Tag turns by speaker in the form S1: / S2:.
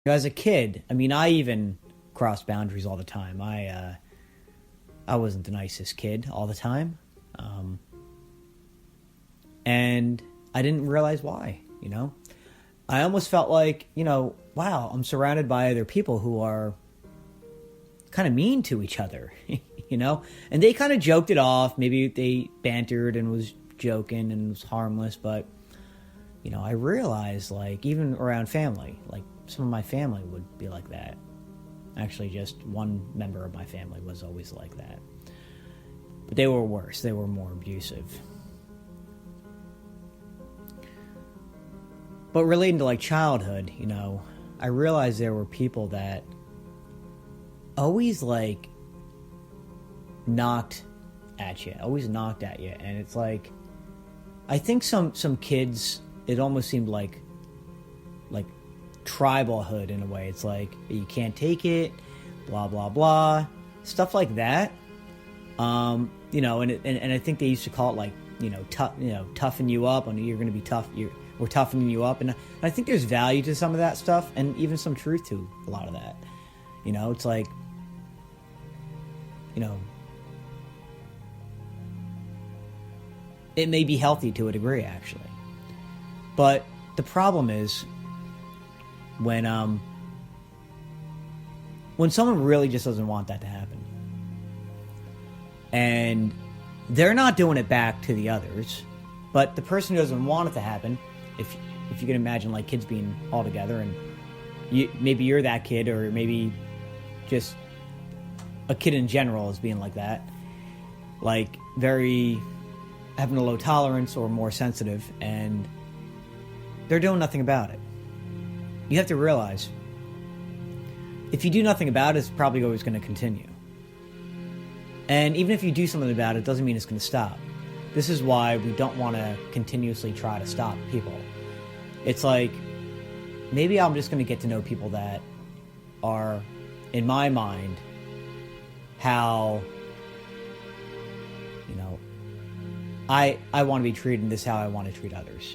S1: As a kid, I mean, I even crossed boundaries all the time. I wasn't the nicest kid all the time, and I didn't realize why. I almost felt like, wow, I'm surrounded by other people who are kind of mean to each other, and they kind of joked it off. Maybe they bantered and was joking and was harmless, but I realized, like, even around family, like, some of my family would be like that. Actually, just one member of my family was always like that. But they were worse. They were more abusive. But relating to, like, childhood, I realized there were people that always, like, knocked at you. And it's like, I think some kids, it almost seemed like tribalhood in a way. It's like, you can't take it, blah blah blah, stuff like that. And I think they used to call it, like, toughen you up, and you're going to be tough. We're toughening you up, and I think there's value to some of that stuff, and even some truth to a lot of that. It's like, it may be healthy to a degree, actually, but the problem is when someone really just doesn't want that to happen, and they're not doing it back to the others, but the person who doesn't want it to happen, if you can imagine, like, kids being all together, and maybe you're that kid, or maybe just a kid in general is being like that, like, very having a low tolerance or more sensitive, and they're doing nothing about it. You have to realize, if you do nothing about it, it's probably always going to continue. And even if you do something about it, doesn't mean it's going to stop. This is why we don't want to continuously try to stop people. It's like, maybe I'm just going to get to know people that are, in my mind, how, I want to be treated, and this is how I want to treat others.